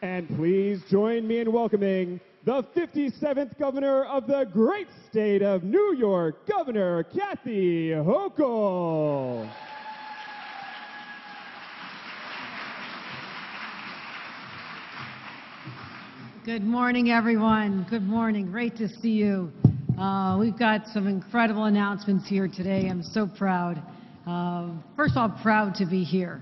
And please join me in welcoming the 57th Governor of the great state of New York, Governor Kathy Hochul. Good morning, everyone. Good morning. Great to see you. We've got some incredible announcements here today. I'm so proud. First of all, proud to be here.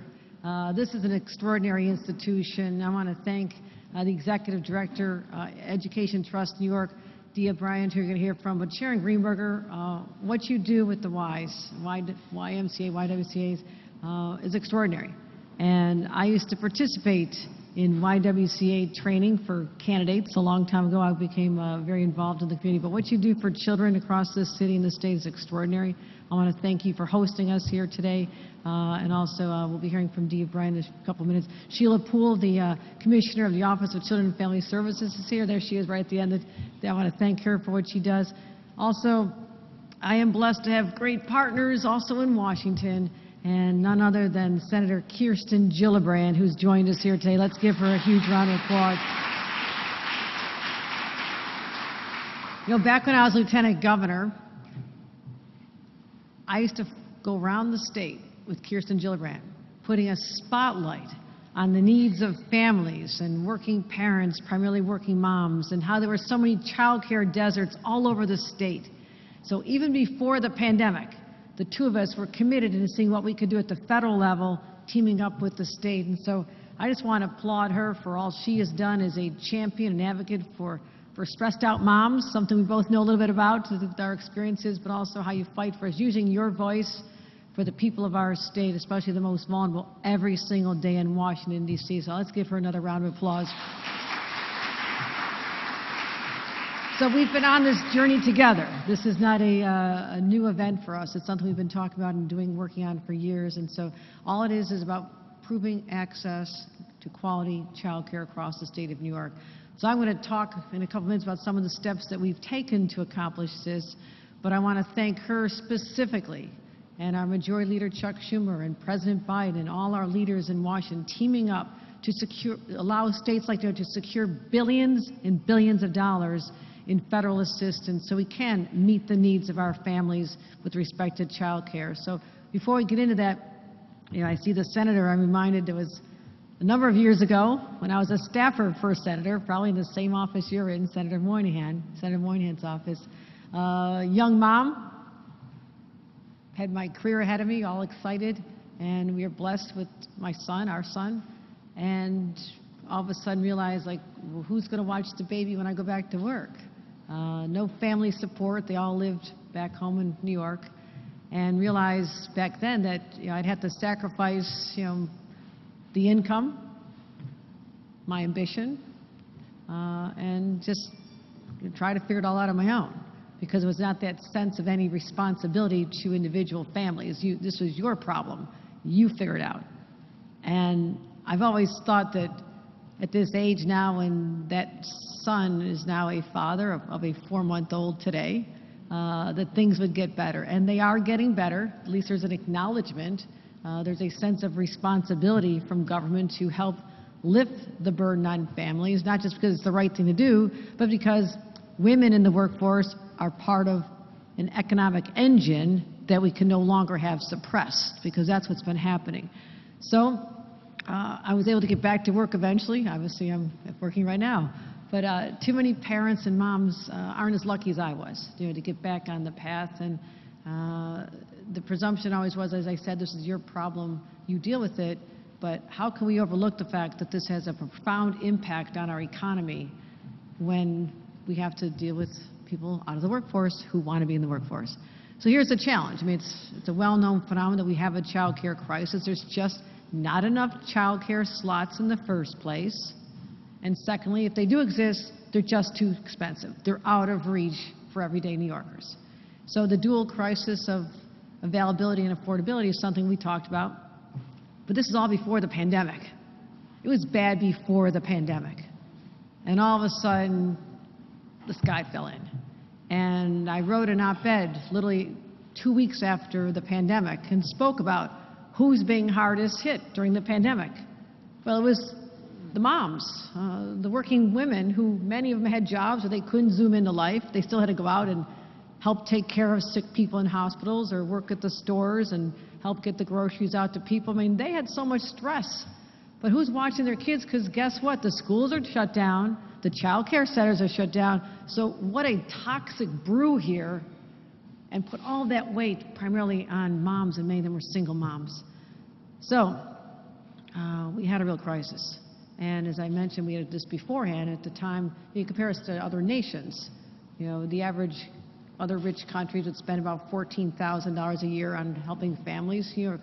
This is an extraordinary institution. I want to thank the Executive Director, Education Trust New York, Dia Bryant, who you're going to hear from, but Sharon Greenberger. What you do with the Ys, YMCA, YWCAs, is extraordinary. And I used to participate in YWCA training for candidates a long time ago. I became very involved in the community. But what you do for children across this city and the state is extraordinary. I want to thank you for hosting us here today. And also, we'll be hearing from Dia Bryant in a couple of minutes. Sheila Poole, the Commissioner of the Office of Children and Family Services, is here. There she is right at the end. I want to thank her for what she does. Also, I am blessed to have great partners also in Washington, and none other than Senator Kirsten Gillibrand, who's joined us here today. Let's give her a huge round of applause. You know, back when I was Lieutenant Governor, I used to go around the state with Kirsten Gillibrand, putting a spotlight on the needs of families and working parents, primarily working moms, and how there were so many child care deserts all over the state. So even before the pandemic, the two of us were committed to seeing what we could do at the federal level, teaming up with the state. And so I just want to applaud her for all she has done as a champion and advocate for stressed out moms, something we both know a little bit about with our experiences, but also how you fight for us, using your voice for the people of our state, especially the most vulnerable, every single day in Washington, D.C. So let's give her another round of applause. So we've been on this journey together. This is not a new event for us. It's something we've been talking about and working on for years. And so all it is about proving access to quality child care across the state of New York. So I'm going to talk in a couple minutes about some of the steps that we've taken to accomplish this, but I want to thank her specifically, and our Majority Leader Chuck Schumer and President Biden and all our leaders in Washington teaming up to allow states like New York to secure billions and billions of dollars in federal assistance so we can meet the needs of our families with respect to child care. So before we get into that, you know, I see the senator. I'm reminded there was a number of years ago when I was a staffer for a senator, probably in the same office you're in, Senator Moynihan's office. Young mom, had my career ahead of me, all excited, and we were blessed with my son, our son, and all of a sudden realized, like, well, who's going to watch the baby when I go back to work? No family support. They all lived back home in New York, and realized back then that I'd have to sacrifice, the income, my ambition, and just try to figure it all out on my own, because it was not that sense of any responsibility to individual families. This was your problem. You figure it out. And I've always thought that at this age now, when that son is now a father of a 4-month-old today, that things would get better. And they are getting better. At least there's an acknowledgement. There's a sense of responsibility from government to help lift the burden on families, not just because it's the right thing to do, but because women in the workforce are part of an economic engine that we can no longer have suppressed, because that's what's been happening. So I was able to get back to work eventually. Obviously, I'm working right now. But too many parents and moms aren't as lucky as I was, to get back on the path. And the presumption always was, as I said, this is your problem, you deal with it. But how can we overlook the fact that this has a profound impact on our economy when we have to deal with people out of the workforce who want to be in the workforce? So here's the challenge. I mean, it's a well-known phenomenon that we have a child care crisis. There's just not enough child care slots in the first place. And secondly, if they do exist, they're just too expensive. They're out of reach for everyday New Yorkers. So the dual crisis of availability and affordability is something we talked about. But this is all before the pandemic. It was bad before the pandemic. And all of a sudden, the sky fell in. And I wrote an op-ed literally 2 weeks after the pandemic and spoke about who's being hardest hit during the pandemic. Well, it was the moms, the working women who many of them had jobs or they couldn't zoom into life. They still had to go out and help take care of sick people in hospitals or work at the stores and help get the groceries out to people. I mean, they had so much stress. But who's watching their kids? Because guess what? The schools are shut down. The child care centers are shut down. So what a toxic brew here, and put all that weight primarily on moms, and many of them were single moms. So we had a real crisis. And as I mentioned, we had this beforehand. At the time, you compare us to other nations. You know, the average other rich countries would spend about $14,000 a year on helping families. Here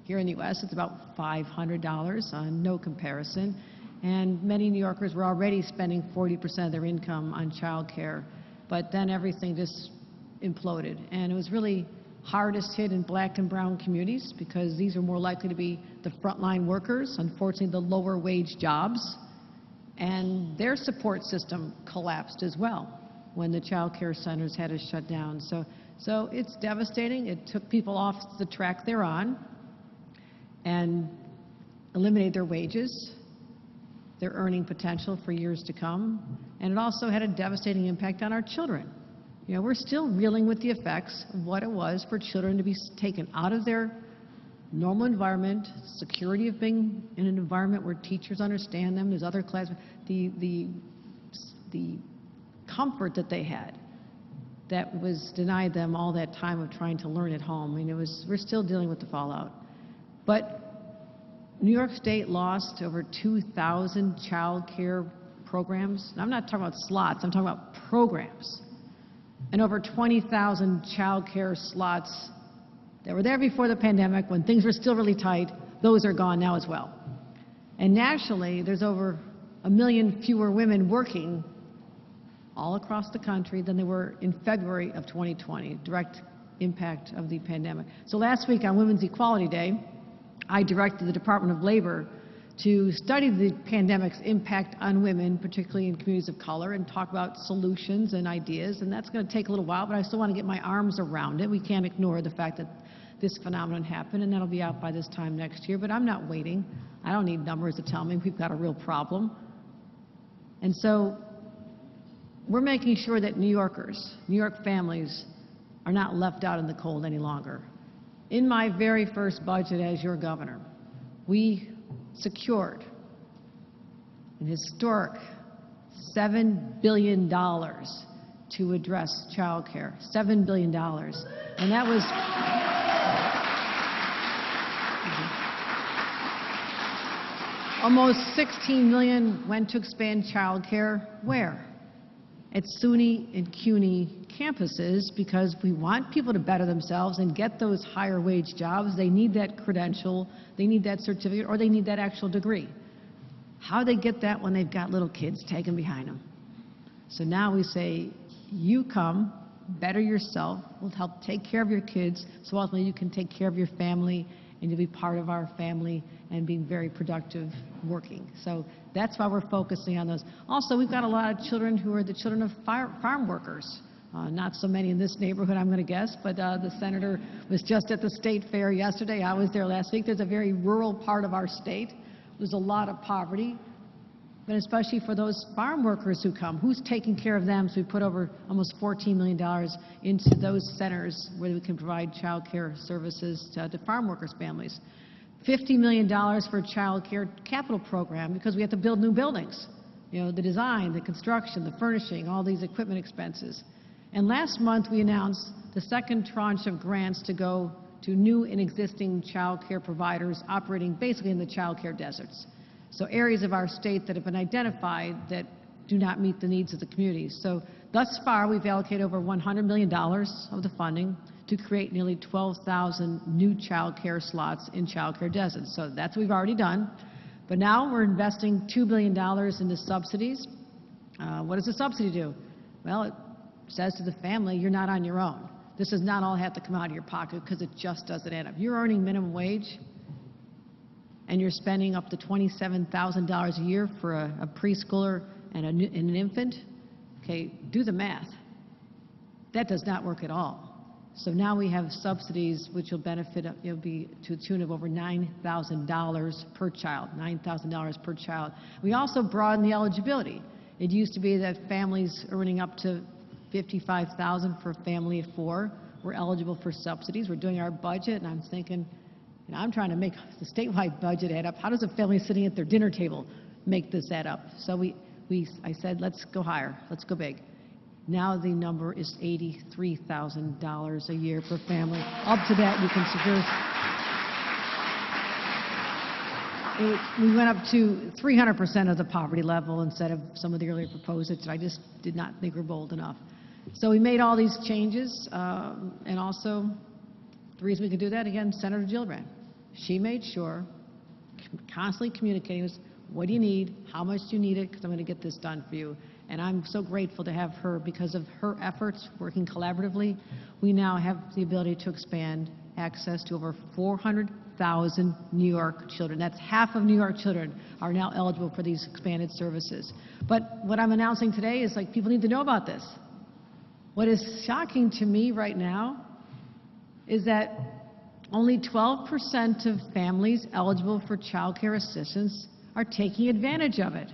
in the U.S., it's about $500, no comparison. And many New Yorkers were already spending 40% of their income on child care. But then everything just imploded. And it was really hardest hit in black and brown communities because these are more likely to be the frontline workers, unfortunately the lower wage jobs, and their support system collapsed as well when the child care centers had to shut down. So it's devastating. It took people off the track they're on and eliminated their wages, their earning potential for years to come, and it also had a devastating impact on our children. You know, we're still reeling with the effects of what it was for children to be taken out of their normal environment, security of being in an environment where teachers understand them, there's other classes, the comfort that they had that was denied them all that time of trying to learn at home. I mean, we're still dealing with the fallout. But New York State lost over 2,000 child care programs. And I'm not talking about slots, I'm talking about programs. And over 20,000 child care slots that were there before the pandemic when things were still really tight, those are gone now as well. And nationally, there's over 1 million fewer women working all across the country than there were in February of 2020, direct impact of the pandemic. So last week on Women's Equality Day, I directed the Department of Labor to study the pandemic's impact on women, particularly in communities of color, and talk about solutions and ideas. And that's going to take a little while, but I still want to get my arms around it. We can't ignore the fact that this phenomenon happened, and that'll be out by this time next year. But I'm not waiting. I don't need numbers to tell me we've got a real problem. And so we're making sure that New Yorkers, New York families, are not left out in the cold any longer. In my very first budget as your governor, we secured an historic $7 billion to address child care. $7 billion. And that was almost $16 million went to expand child care. Where? At SUNY and CUNY campuses, because we want people to better themselves and get those higher wage jobs. They need that credential, they need that certificate, or they need that actual degree. How do they get that when they've got little kids tagging behind them? So now we say, you come, better yourself, we'll help take care of your kids, so ultimately you can take care of your family and you'll be part of our family and being very productive working. So that's why we're focusing on those. Also, we've got a lot of children who are the children of farm workers. Not so many in this neighborhood, I'm going to guess, but the senator was just at the state fair yesterday. I was there last week. There's a very rural part of our state. There's a lot of poverty, but especially for those farm workers who come, who's taking care of them? So we put over almost $14 million into those centers where we can provide child care services to farm workers' families. $50 million for a child care capital program because we have to build new buildings. You know, the design, the construction, the furnishing, all these equipment expenses. And last month we announced the second tranche of grants to go to new and existing child care providers operating basically in the child care deserts. So areas of our state that have been identified that do not meet the needs of the communities. So thus far we've allocated over $100 million of the funding to create nearly 12,000 new child care slots in child care deserts. So that's what we've already done. But now we're investing $2 billion into subsidies. What does a subsidy do? Well, it says to the family, you're not on your own. This does not all have to come out of your pocket because it just doesn't add up. You're earning minimum wage and you're spending up to $27,000 a year for a preschooler and an infant. Okay, do the math. That does not work at all. So now we have subsidies which will benefit, it'll be to the tune of over $9,000 per child, $9,000 per child. We also broaden the eligibility. It used to be that families earning up to $55,000 for a family of 4 were eligible for subsidies. We're doing our budget, and I'm thinking, you know, I'm trying to make the statewide budget add up. How does a family sitting at their dinner table make this add up? So I said, let's go higher, let's go big. Now the number is $83,000 a year per family. Up to that, we can secure. We went up to 300% of the poverty level instead of some of the earlier proposals. I just did not think were bold enough. So we made all these changes, and also the reason we could do that, again, Senator Gillibrand. She made sure, constantly communicating with us, what do you need, how much do you need it, because I'm going to get this done for you. And I'm so grateful to have her. Because of her efforts, working collaboratively, we now have the ability to expand access to over 400,000 New York children. That's half of New York children are now eligible for these expanded services. But what I'm announcing today is, like, people need to know about this. What is shocking to me right now is that only 12% of families eligible for child care assistance are taking advantage of it.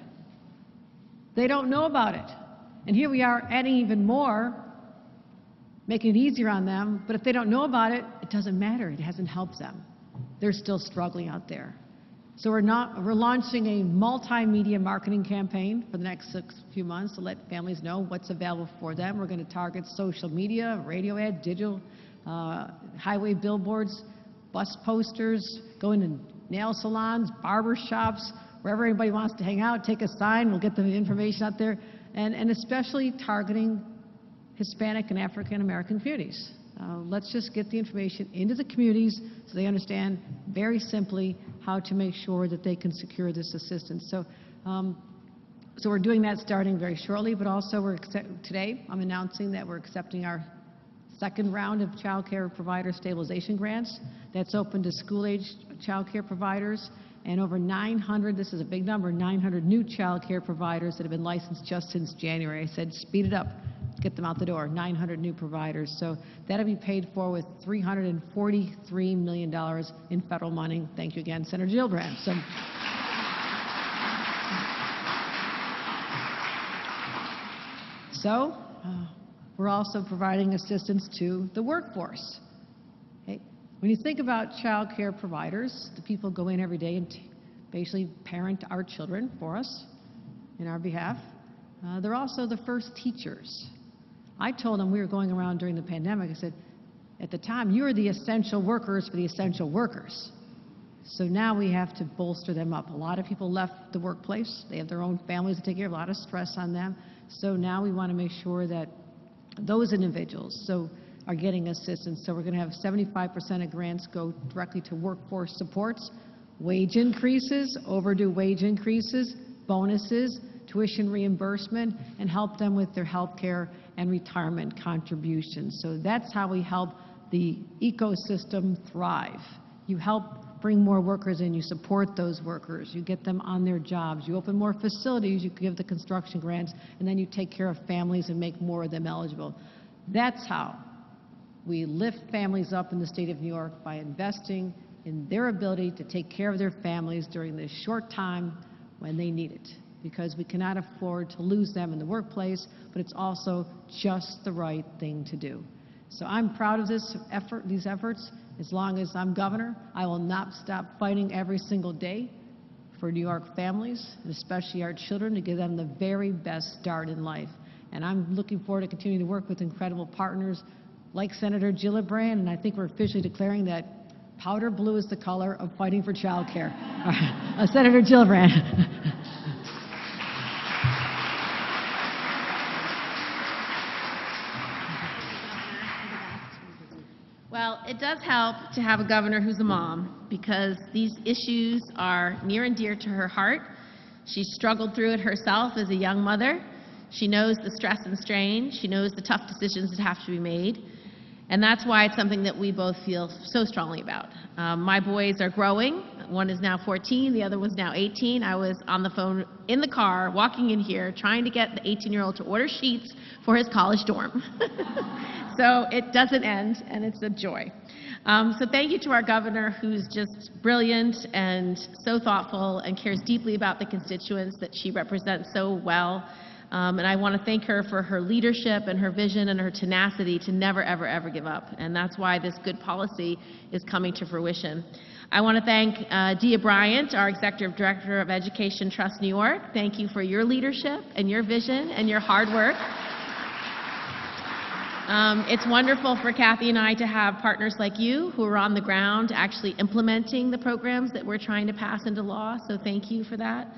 They don't know about it. And here we are adding even more, making it easier on them, but if they don't know about it, it doesn't matter. It hasn't helped them. They're still struggling out there. So we're launching a multimedia marketing campaign for the next few months to let families know what's available for them. We're going to target social media, radio ad, digital, highway billboards, bus posters, go into nail salons, barber shops, wherever anybody wants to hang out, take a sign, we'll get the information out there, and especially targeting Hispanic and African American communities. Let's just get the information into the communities so they understand very simply how to make sure that they can secure this assistance. So we're doing that starting very shortly, but also today I'm announcing that we're accepting our second round of child care provider stabilization grants. That's open to school-age child care providers, and over 900, this is a big number, 900 new child care providers that have been licensed just since January. I said speed it up, get them out the door, 900 new providers. So that'll be paid for with $343 million in federal money. Thank you again, Senator Gillibrand. So we're also providing assistance to the workforce. Okay? When you think about child care providers, the people go in every day and basically parent our children for us, in our behalf. They're also the first teachers. I told them, we were going around during the pandemic, I said, at the time, you were the essential workers for the essential workers. So now we have to bolster them up. A lot of people left the workplace. They have their own families to take care of, a lot of stress on them. So now we want to make sure that those individuals are getting assistance. So we're going to have 75% of grants go directly to workforce supports, wage increases, overdue wage increases, bonuses, tuition reimbursement, and help them with their health care and retirement contributions. So that's how we help the ecosystem thrive. You help bring more workers in, you support those workers, you get them on their jobs, you open more facilities, you give the construction grants, and then you take care of families and make more of them eligible. That's how we lift families up in the state of New York, by investing in their ability to take care of their families during this short time when they need it. Because we cannot afford to lose them in the workplace, but it's also just the right thing to do. So I'm proud of these efforts. As long as I'm governor, I will not stop fighting every single day for New York families, and especially our children, to give them the very best start in life. And I'm looking forward to continuing to work with incredible partners like Senator Gillibrand, and I think we're officially declaring that powder blue is the color of fighting for child care. Senator Gillibrand. Well, it does help to have a governor who's a mom, because these issues are near and dear to her heart. She struggled through it herself as a young mother. She knows the stress and strain. She knows the tough decisions that have to be made. And that's why it's something that we both feel so strongly about. My boys are growing. One is now 14, the other was now 18. I was on the phone in the car, walking in here, trying to get the 18-year-old to order sheets for his college dorm. So it doesn't end, and it's a joy. So thank you to our governor, who's just brilliant and so thoughtful and cares deeply about the constituents that she represents so well. And I want to thank her for her leadership and her vision and her tenacity to never, ever, ever give up. And that's why this good policy is coming to fruition. I want to thank Dia Bryant, our Executive Director of Education Trust New York. Thank you for your leadership and your vision and your hard work. It's wonderful for Kathy and I to have partners like you who are on the ground actually implementing the programs that we're trying to pass into law, so thank you for that.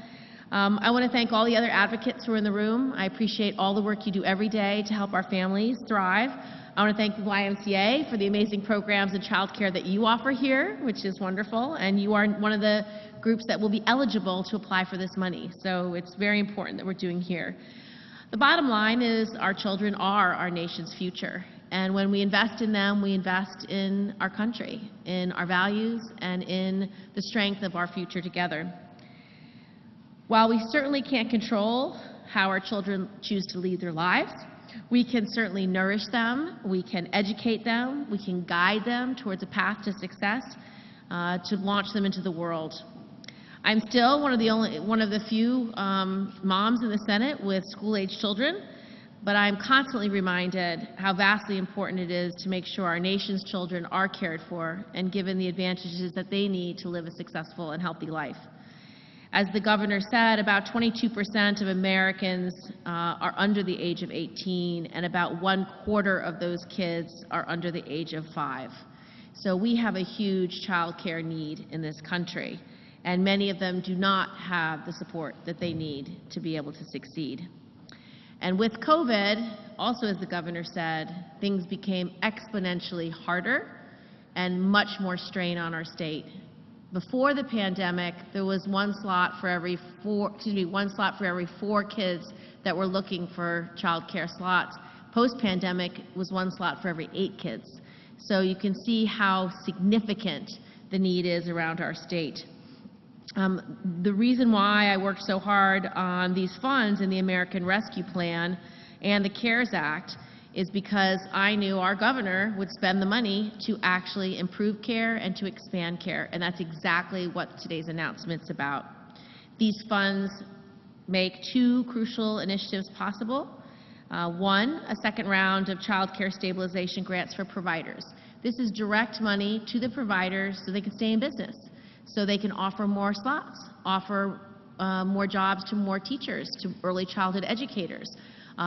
I want to thank all the other advocates who are in the room. I appreciate all the work you do every day to help our families thrive. I want to thank the YMCA for the amazing programs and child care that you offer here, which is wonderful, and you are one of the groups that will be eligible to apply for this money, so it's very important that we're doing here. The bottom line is our children are our nation's future, and when we invest in them, we invest in our country, in our values, and in the strength of our future together. While we certainly can't control how our children choose to lead their lives, we can certainly nourish them, we can educate them, we can guide them towards a path to success, to launch them into the world. I'm still one of the few moms in the Senate with school-age children, but I'm constantly reminded how vastly important it is to make sure our nation's children are cared for and given the advantages that they need to live a successful and healthy life. As the governor said, about 22% of Americans are under the age of 18, and about 1/4 of those kids are under the age of 5. So we have a huge child care need in this country, and many of them do not have the support that they need to be able to succeed. And with COVID, also as the governor said, things became exponentially harder and much more strain on our state. Before the pandemic, there was one slot for every four kids that were looking for child care slots. Post-pandemic was one slot for every 8 kids. So you can see how significant the need is around our state. The reason why I worked so hard on these funds in the American Rescue Plan and the CARES Act is because I knew our governor would spend the money to actually improve care and to expand care, and that's exactly what today's announcement's about. These funds make 2 crucial initiatives possible. One, a second round of child care stabilization grants for providers. This is direct money to the providers so they can stay in business, so they can offer more slots, offer more jobs to more teachers, to early childhood educators.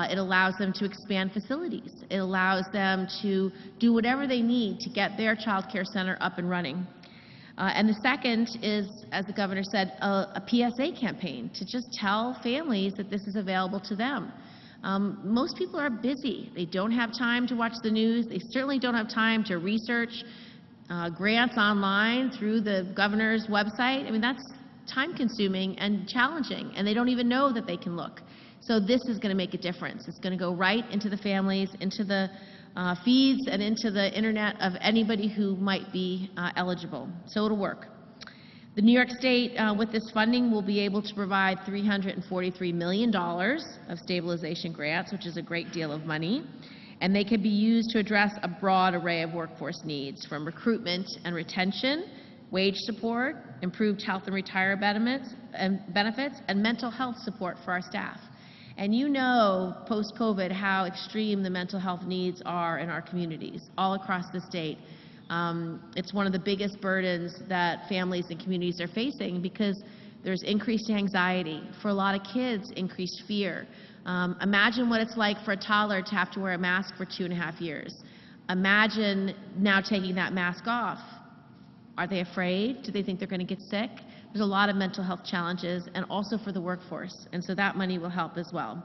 It allows them to expand facilities. It allows them to do whatever they need to get their child care center up and running. And the second is, as the governor said, a PSA campaign to just tell families that this is available to them. Most people are busy. They don't have time to watch the news. They certainly don't have time to research grants online through the governor's website. I mean, that's time-consuming and challenging, and they don't even know that they can look. So this is going to make a difference. It's going to go right into the families, into the feeds, and into the internet of anybody who might be eligible. So it'll work. The New York State, with this funding, will be able to provide $343 million of stabilization grants, which is a great deal of money. And they can be used to address a broad array of workforce needs, from recruitment and retention, wage support, improved health and retirement benefits, and mental health support for our staff. And you know, post-COVID, how extreme the mental health needs are in our communities all across the state. It's one of the biggest burdens that families and communities are facing because there's increased anxiety. For a lot of kids, increased fear. Imagine what it's like for a toddler to have to wear a mask for 2.5 years. Imagine now taking that mask off. Are they afraid? Do they think they're going to get sick? There's a lot of mental health challenges, and also for the workforce, and so that money will help as well.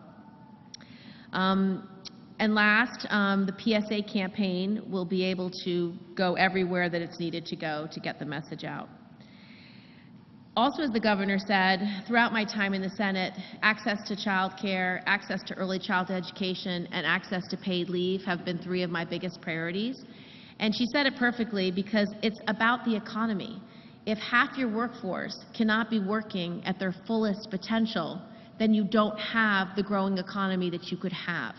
And last, the PSA campaign will be able to go everywhere that it's needed to go to get the message out. Also, as the governor said, throughout my time in the Senate, access to child care, access to early childhood education, and access to paid leave have been three of my biggest priorities. And she said it perfectly, because it's about the economy. If half your workforce cannot be working at their fullest potential, then you don't have the growing economy that you could have.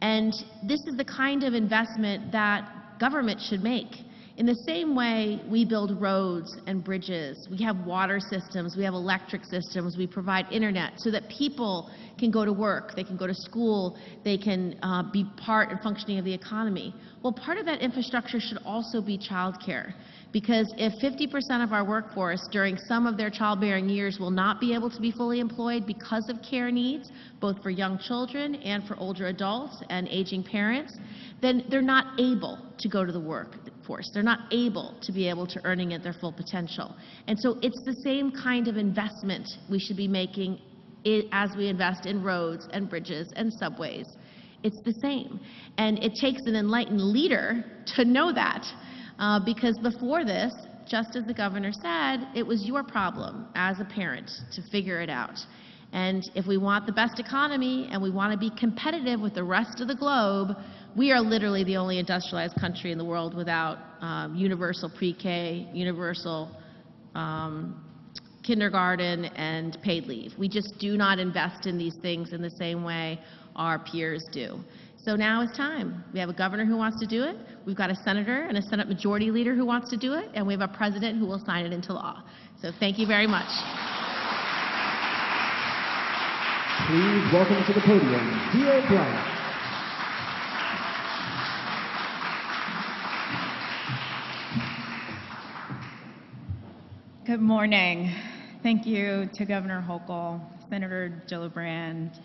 And this is the kind of investment that government should make. In the same way we build roads and bridges, we have water systems, we have electric systems, we provide internet so that people can go to work, they can go to school, they can be part and functioning of the economy. Well, part of that infrastructure should also be childcare, because if 50% of our workforce during some of their childbearing years will not be able to be fully employed because of care needs, both for young children and for older adults and aging parents, then they're not able to go to the workforce. They're not able to be able to earning at their full potential. And so it's the same kind of investment we should be making as we invest in roads and bridges and subways. It's the same. And it takes an enlightened leader to know that. Because before this, just as the governor said, it was your problem as a parent to figure it out. And if we want the best economy and we want to be competitive with the rest of the globe, we are literally the only industrialized country in the world without universal pre-K, universal kindergarten, and paid leave. We just do not invest in these things in the same way our peers do. So now it's time. We have a governor who wants to do it, we've got a senator and a Senate Majority Leader who wants to do it, and we have a president who will sign it into law. So thank you very much. Please welcome to the podium, D.A. Bryant. Good morning. Thank you to Governor Hochul, Senator Gillibrand,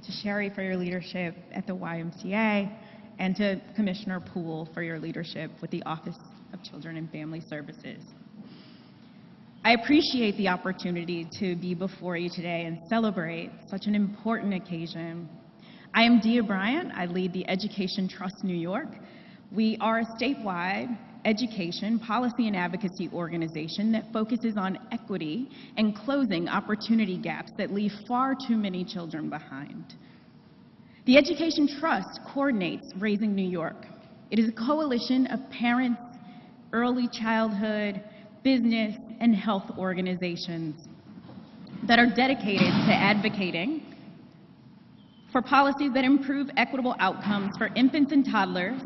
to Sherry for your leadership at the YMCA, and to Commissioner Poole for your leadership with the Office of Children and Family Services. I appreciate the opportunity to be before you today and celebrate such an important occasion. I am Dea Bryant. I lead the Education Trust New York. We are a statewide education, policy, and advocacy organization that focuses on equity and closing opportunity gaps that leave far too many children behind. The Education Trust coordinates Raising New York. It is a coalition of parents, early childhood, business, and health organizations that are dedicated to advocating for policies that improve equitable outcomes for infants and toddlers,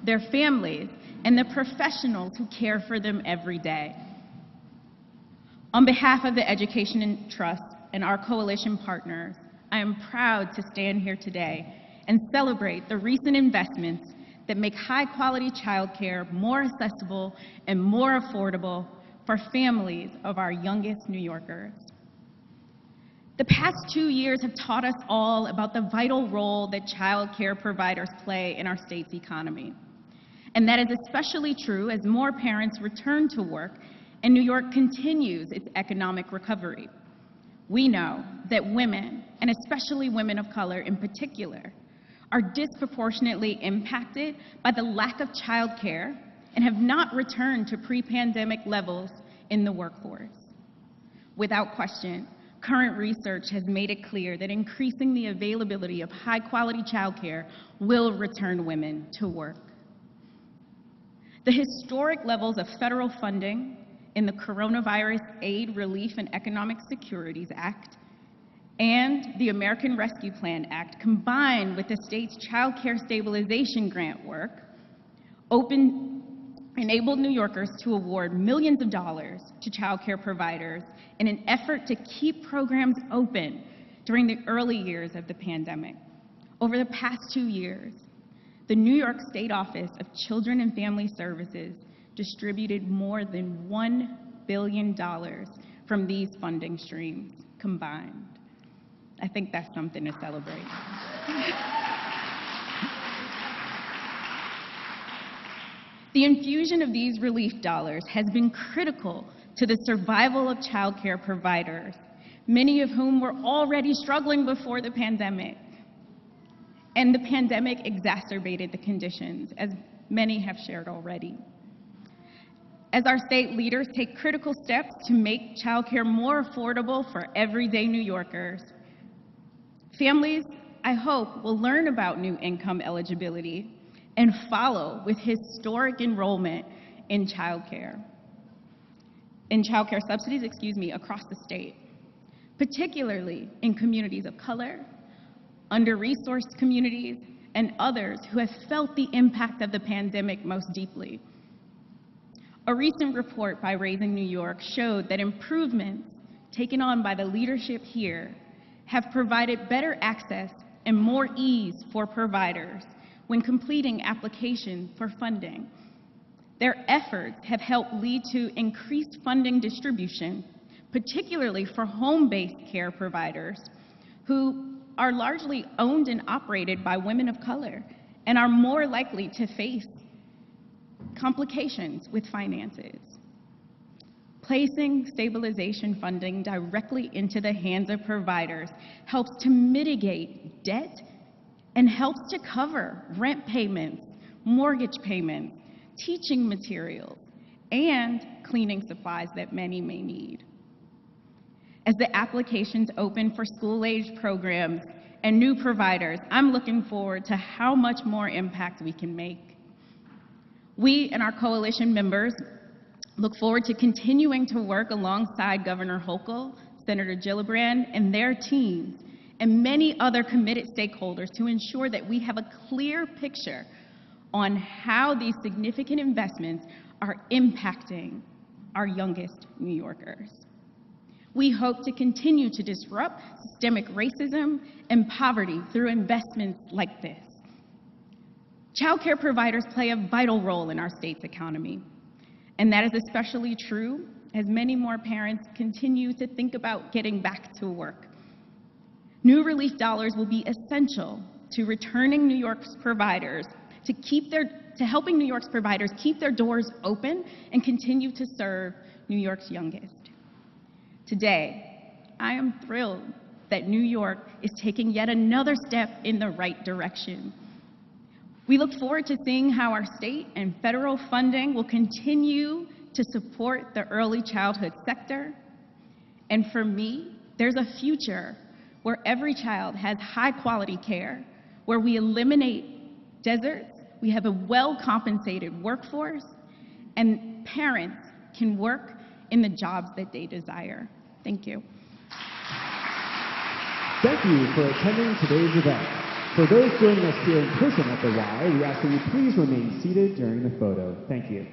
their families, and the professionals who care for them every day. On behalf of the Education Trust and our coalition partners, I am proud to stand here today and celebrate the recent investments that make high-quality childcare more accessible and more affordable for families of our youngest New Yorkers. The past 2 years have taught us all about the vital role that childcare providers play in our state's economy. And that is especially true as more parents return to work and New York continues its economic recovery. We know that women, and especially women of color in particular, are disproportionately impacted by the lack of childcare and have not returned to pre-pandemic levels in the workforce. Without question, current research has made it clear that increasing the availability of high-quality childcare will return women to work. The historic levels of federal funding in the Coronavirus Aid, Relief, and Economic Securities Act and the American Rescue Plan Act, combined with the state's Child Care Stabilization Grant work, enabled New Yorkers to award millions of dollars to child care providers in an effort to keep programs open during the early years of the pandemic. Over the past 2 years, the New York State Office of Children and Family Services distributed more than $1 billion from these funding streams combined. I think that's something to celebrate. The infusion of these relief dollars has been critical to the survival of child care providers, many of whom were already struggling before the pandemic. And the pandemic exacerbated the conditions, as many have shared already. as our state leaders take critical steps to make childcare more affordable for everyday New Yorkers. Families, I hope, will learn about new income eligibility and follow with historic enrollment in childcare subsidies, across the state, particularly in communities of color, under-resourced communities, and others who have felt the impact of the pandemic most deeply. A recent report by Raising New York showed that improvements taken on by the leadership here have provided better access and more ease for providers when completing applications for funding. Their efforts have helped lead to increased funding distribution, particularly for home-based care providers who are largely owned and operated by women of color and are more likely to face complications with finances. Placing stabilization funding directly into the hands of providers helps to mitigate debt and helps to cover rent payments, mortgage payments, teaching materials, and cleaning supplies that many may need. As the applications open for school-age programs and new providers, I'm looking forward to how much more impact we can make. We and our coalition members look forward to continuing to work alongside Governor Hochul, Senator Gillibrand, and their teams, and many other committed stakeholders to ensure that we have a clear picture on how these significant investments are impacting our youngest New Yorkers. We hope to continue to disrupt systemic racism and poverty through investments like this. Childcare providers play a vital role in our state's economy, and that is especially true as many more parents continue to think about getting back to work. New relief dollars will be essential to returning New York's providers to helping New York's providers keep their doors open and continue to serve New York's youngest. Today, I am thrilled that New York is taking yet another step in the right direction. We look forward to seeing how our state and federal funding will continue to support the early childhood sector. And for me, there's a future where every child has high-quality care, where we eliminate deserts, we have a well-compensated workforce, and parents can work in the jobs that they desire. Thank you. Thank you for attending today's event. For those joining us here in person at the Y, we ask that you please remain seated during the photo. Thank you.